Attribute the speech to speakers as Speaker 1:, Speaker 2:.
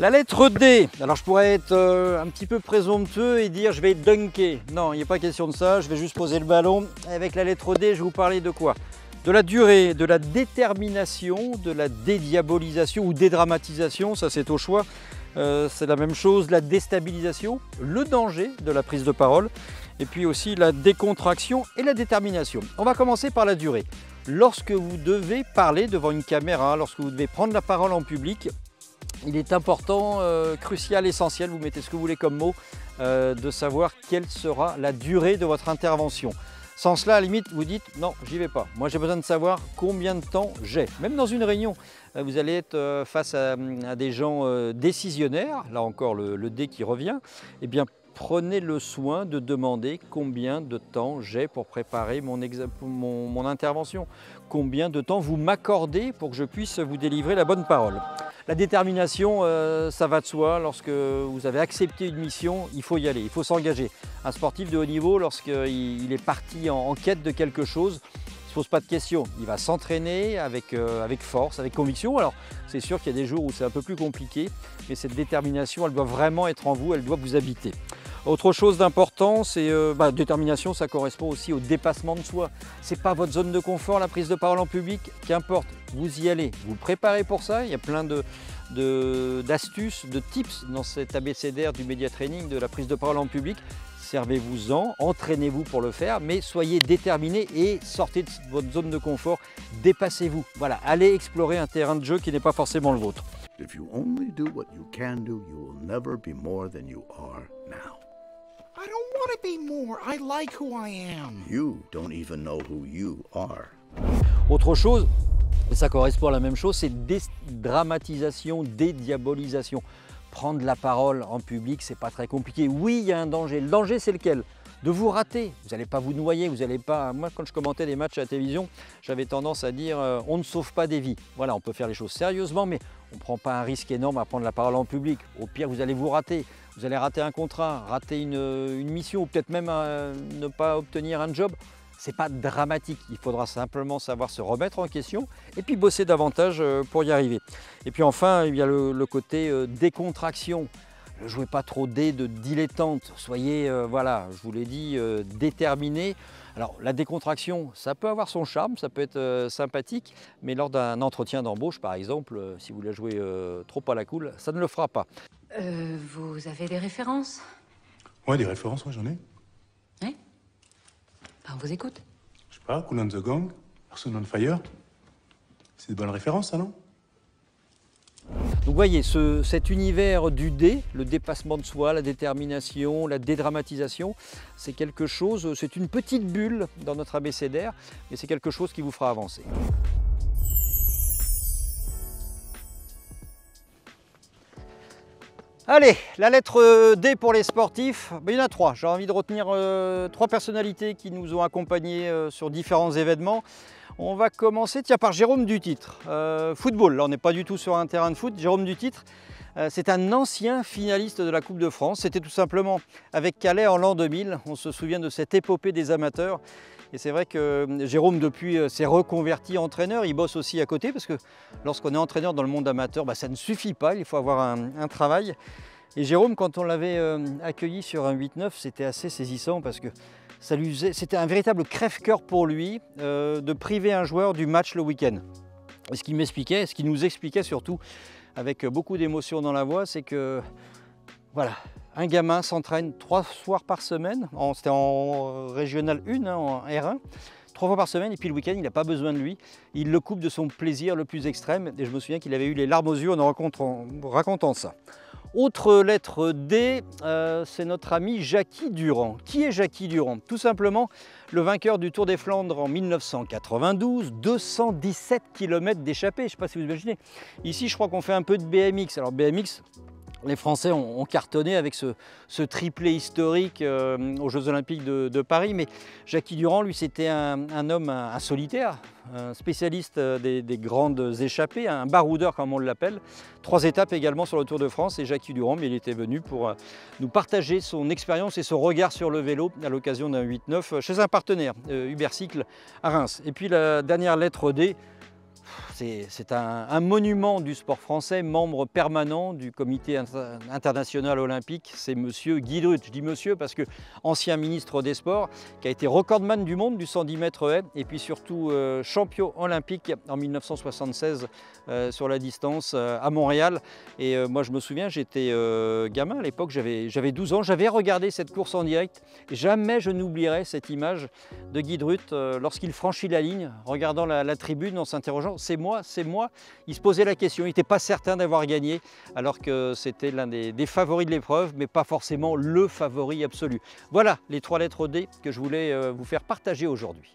Speaker 1: La lettre D, alors je pourrais être un petit peu présomptueux et dire je vais dunker. Non, il n'est pas question de ça, je vais juste poser le ballon. Avec la lettre D, je vais vous parler de quoi? De la durée, de la détermination, de la dédiabolisation ou dédramatisation, ça c'est au choix. C'est la même chose, la déstabilisation, le danger de la prise de parole et puis aussi la décontraction et la détermination. On va commencer par la durée. Lorsque vous devez parler devant une caméra, lorsque vous devez prendre la parole en public, il est important, crucial, essentiel, vous mettez ce que vous voulez comme mot, de savoir quelle sera la durée de votre intervention. Sans cela, à la limite, vous dites non, j'y vais pas. Moi, j'ai besoin de savoir combien de temps j'ai. Même dans une réunion, vous allez être face à des gens décisionnaires, là encore le D qui revient, eh bien, prenez le soin de demander combien de temps j'ai pour préparer mon intervention. Combien de temps vous m'accordez pour que je puisse vous délivrer la bonne parole. La détermination, ça va de soi. Lorsque vous avez accepté une mission, il faut y aller, il faut s'engager. Un sportif de haut niveau, lorsqu'il est parti en quête de quelque chose, il ne se pose pas de questions. Il va s'entraîner avec force, avec conviction. Alors, c'est sûr qu'il y a des jours où c'est un peu plus compliqué, mais cette détermination, elle doit vraiment être en vous, elle doit vous habiter. Autre chose d'important, c'est détermination, ça correspond aussi au dépassement de soi. Ce n'est pas votre zone de confort, la prise de parole en public, qu'importe, vous y allez, vous préparez pour ça. Il y a plein d'astuces, de tips dans cet abécédaire du média training, de la prise de parole en public. Servez-vous-en, entraînez-vous pour le faire, mais soyez déterminés et sortez de votre zone de confort, dépassez-vous. Voilà, allez explorer un terrain de jeu qui n'est pas forcément le vôtre.
Speaker 2: If you only do what you can do, you will never be more than you are now.
Speaker 3: I don't want to be more. I like who I am.
Speaker 2: You don't even know who you are.
Speaker 1: Autre chose, et ça correspond à la même chose, c'est dédramatisation, dédiabolisation. Prendre la parole en public, c'est pas très compliqué. Oui, il y a un danger. Le danger, c'est lequel? De vous rater. Vous n'allez pas vous noyer, vous n'allez pas... Moi, quand je commentais des matchs à la télévision, j'avais tendance à dire on ne sauve pas des vies. Voilà, on peut faire les choses sérieusement, mais on ne prend pas un risque énorme à prendre la parole en public. Au pire, vous allez vous rater. Vous allez rater un contrat, rater une mission, ou peut-être même ne pas obtenir un job. Ce n'est pas dramatique, il faudra simplement savoir se remettre en question et puis bosser davantage pour y arriver. Et puis enfin, il y a le côté décontraction. Ne jouez pas trop de dilettante, soyez, voilà, je vous l'ai dit, déterminé. Alors la décontraction, ça peut avoir son charme, ça peut être sympathique, mais lors d'un entretien d'embauche par exemple, si vous la jouez trop à la cool, ça ne le fera pas.
Speaker 4: Vous avez des références?
Speaker 5: Ouais, des références, ouais, j'en ai.
Speaker 4: Oui. On vous écoute.
Speaker 5: Je sais pas, Cool and the Gang, Person on Fire. C'est de bonnes références, ça, non?
Speaker 1: Donc vous voyez, cet univers du D, le dépassement de soi, la détermination, la dédramatisation, c'est quelque chose, c'est une petite bulle dans notre abécédaire, mais c'est quelque chose qui vous fera avancer. Allez, la lettre D pour les sportifs, il y en a trois. J'ai envie de retenir trois personnalités qui nous ont accompagnés sur différents événements. On va commencer par Jérôme Dutitre. Football, là on n'est pas du tout sur un terrain de foot. Jérôme Dutitre, c'est un ancien finaliste de la Coupe de France. C'était tout simplement avec Calais en l'an 2000. On se souvient de cette épopée des amateurs. Et c'est vrai que Jérôme, depuis, s'est reconverti entraîneur. Il bosse aussi à côté parce que lorsqu'on est entraîneur dans le monde amateur, ça ne suffit pas. Il faut avoir un travail. Et Jérôme, quand on l'avait accueilli sur un 8-9, c'était assez saisissant parce que c'était un véritable crève-cœur pour lui de priver un joueur du match le week-end. Et ce qu'il nous expliquait surtout, avec beaucoup d'émotion dans la voix, c'est que voilà, un gamin s'entraîne 3 soirs par semaine, c'était en régional 1, en R1, 3 fois par semaine, et puis le week-end, il n'a pas besoin de lui. Il le coupe de son plaisir le plus extrême, et je me souviens qu'il avait eu les larmes aux yeux en racontant ça. Autre lettre D, c'est notre ami Jackie Durand. Qui est Jackie Durand? Tout simplement le vainqueur du Tour des Flandres en 1992, 217 km d'échappée, je ne sais pas si vous imaginez. Ici, je crois qu'on fait un peu de BMX. Alors BMX, les Français ont cartonné avec ce triplé historique aux Jeux Olympiques de Paris, mais Jackie Durand, lui, c'était un homme, un solitaire, un spécialiste des grandes échappées, un baroudeur comme on l'appelle. 3 étapes également sur le Tour de France, et Jackie Durand, il était venu pour nous partager son expérience et son regard sur le vélo à l'occasion d'un 8-9 chez un partenaire, Ubercycle à Reims. Et puis la dernière lettre D, C'est un monument du sport français, membre permanent du comité international olympique, c'est monsieur Guy Drut. Je dis monsieur parce que ancien ministre des Sports, qui a été recordman du monde du 110 mètres haies et puis surtout champion olympique en 1976 sur la distance à Montréal. Et moi je me souviens, j'étais gamin à l'époque, j'avais 12 ans, j'avais regardé cette course en direct et jamais je n'oublierai cette image de Guy Drut lorsqu'il franchit la ligne, regardant la tribune en s'interrogeant, c'est moi, c'est moi. Il se posait la question, il n'était pas certain d'avoir gagné alors que c'était l'un des favoris de l'épreuve, mais pas forcément le favori absolu. Voilà les 3 lettres D que je voulais vous faire partager aujourd'hui.